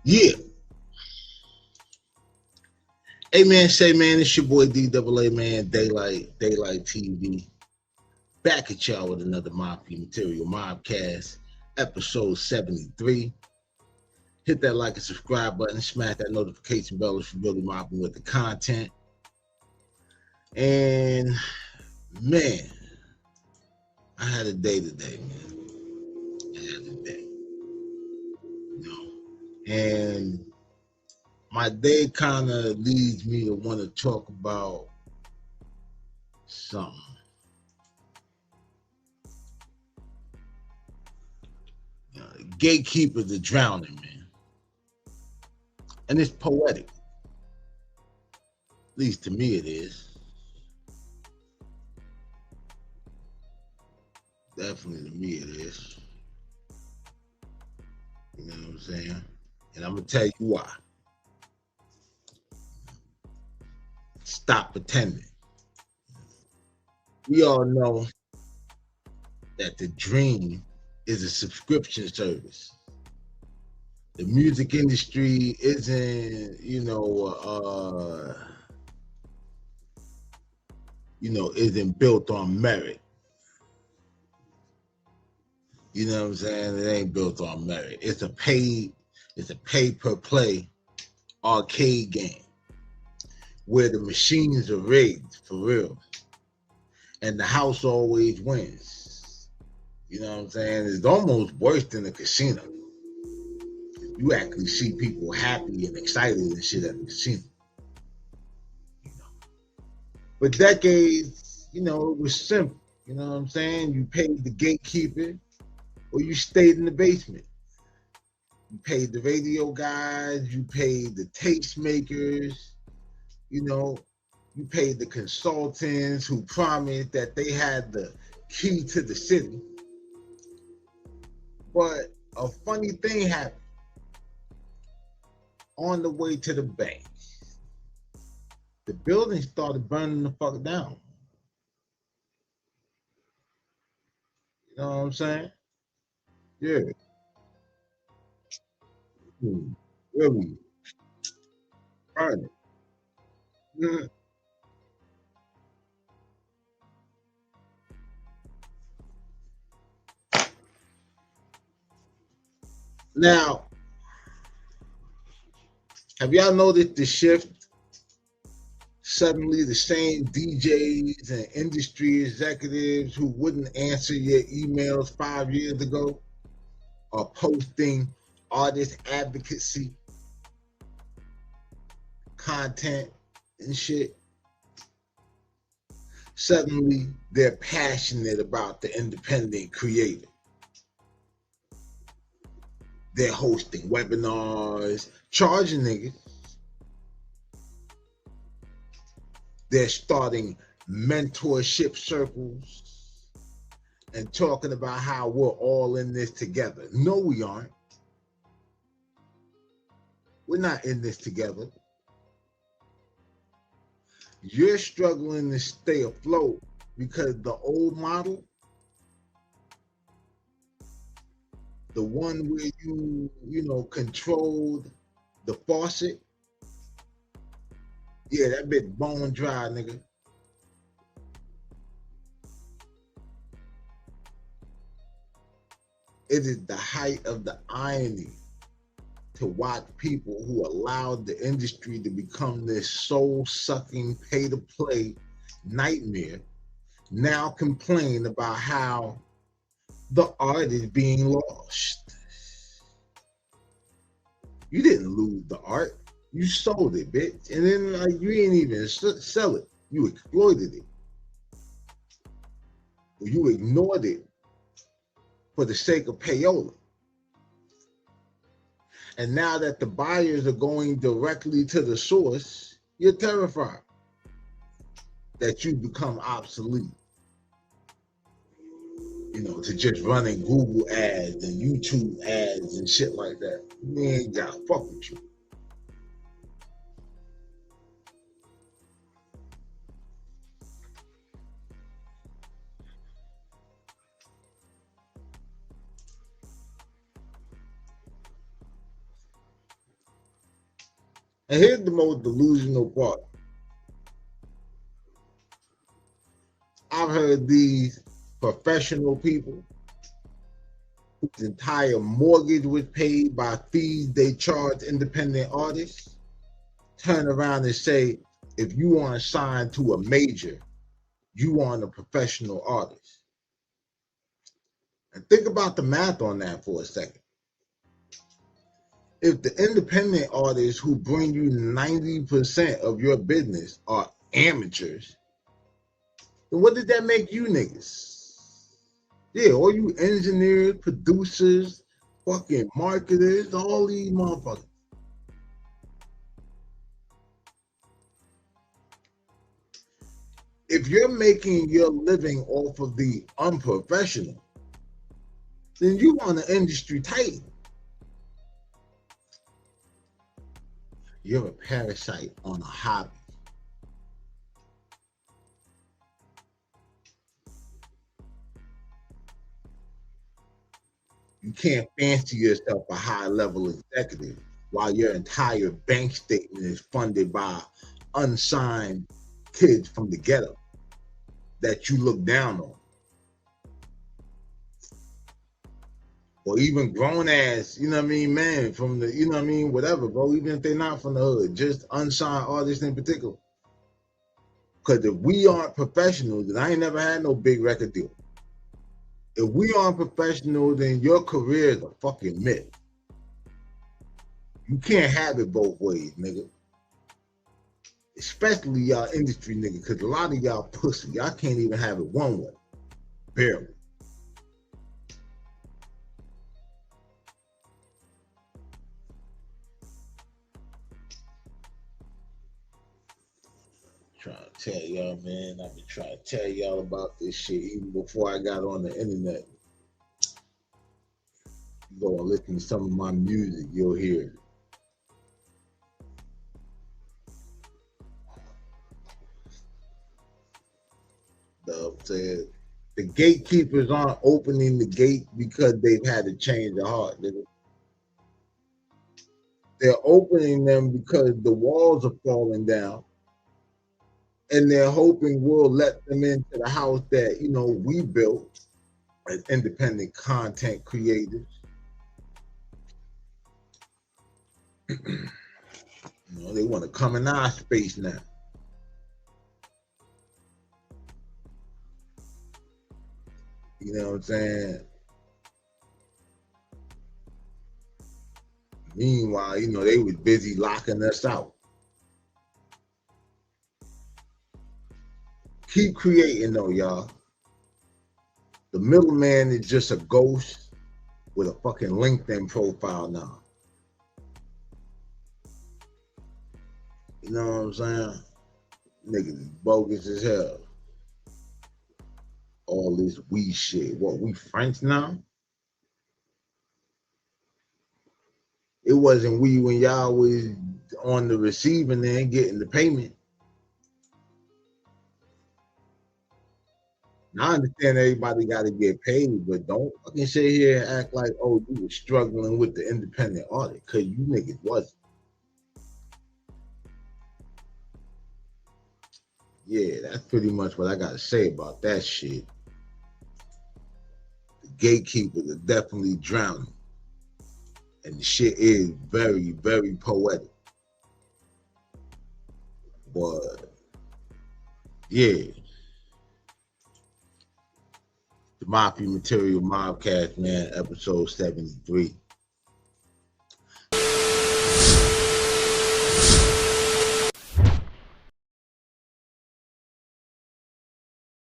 Yeah. Hey man, say man, it's your boy DAA man, Daylight TV. Back at y'all with another Mafia Material Mobcast, episode 73. Hit that like and subscribe button, smash that notification bell if you're really mobbing with the content. And man, I had a day today, man. I had a day. And my day kind of leads me to want to talk about something. Gatekeepers are drowning, man. And it's poetic. At least to me it is. Definitely to me it is. You know what I'm saying? And I'm going to tell you why. Stop pretending. We all know that the dream is a subscription service. The music industry isn't, isn't built on merit. You know what I'm saying? It ain't built on merit. It's a pay per play arcade game where the machines are rigged for real. And the house always wins. You know what I'm saying? It's almost worse than a casino. You actually see people happy and excited and shit at the casino. For decades, it was simple. You know what I'm saying? You paid the gatekeeper or you stayed in the basement. You paid the radio guys, you paid the tastemakers, you paid the consultants who promised that they had the key to the city. But a funny thing happened. On the way to the bank, the building started burning the fuck down. You know what I'm saying? Yeah. Really burning. Mm. Now, have y'all noticed the shift? Suddenly, the same DJs and industry executives who wouldn't answer your emails 5 years ago are posting artist advocacy content and shit. Suddenly, they're passionate about the independent creator. They're hosting webinars, charging niggas. They're starting mentorship circles and talking about how we're all in this together. No, we aren't. We're not in this together. You're struggling to stay afloat because the old model, the one where you controlled the faucet, yeah, that bitch bone dry, nigga. It is the height of the irony to watch people who allowed the industry to become this soul-sucking, pay-to-play nightmare now complain about how the art is being lost. You didn't lose the art. You sold it, bitch. And then you didn't even sell it. You exploited it. Or you ignored it for the sake of payola. And now that the buyers are going directly to the source, you're terrified that you become obsolete. To just running Google ads and YouTube ads and shit like that. Man, gotta fuck with you. And here's the most delusional part. I've heard these professional people whose entire mortgage was paid by fees they charge independent artists turn around and say, if you want to sign to a major, you aren't a professional artist. And think about the math on that for a second. If the independent artists who bring you 90% of your business are amateurs, then what did that make you niggas? Yeah, all you engineers, producers, fucking marketers, all these motherfuckers. If you're making your living off of the unprofessional, then you want an industry titan. You're a parasite on a hobby. You can't fancy yourself a high level executive while your entire bank statement is funded by unsigned kids from the ghetto that you look down on. Or even grown ass, you know what I mean, man, from the, you know what I mean, whatever, bro, even if they're not from the hood, just unsigned artists in particular. Because if we aren't professionals, then I ain't never had no big record deal. If we aren't professional, then your career is a fucking myth. You can't have it both ways, nigga. Especially y'all industry nigga, because a lot of y'all pussy. Y'all can't even have it one way. Barely. Trying to tell y'all, man. I've been trying to tell y'all about this shit even before I got on the internet. You go and listen to some of my music, you'll hear it. Said the gatekeepers aren't opening the gate because they've had to change their heart. They're opening them because the walls are falling down, and they're hoping we'll let them into the house that we built as independent content creators. They want to come in our space now. You know what I'm saying? Meanwhile, they was busy locking us out. Keep creating though, y'all. The middleman is just a ghost with a fucking LinkedIn profile now. You know what I'm saying? Niggas is bogus as hell. All this we shit. What, we French now? It wasn't we when y'all was on the receiving end getting the payment. Now, I understand everybody got to get paid, but don't fucking sit here and act like, oh, you were struggling with the independent audit, because you niggas wasn't. Yeah, that's pretty much what I got to say about that shit. The gatekeepers are definitely drowning. And the shit is very, very poetic. But, yeah. The Mafia Material Mobcast, man, episode 73.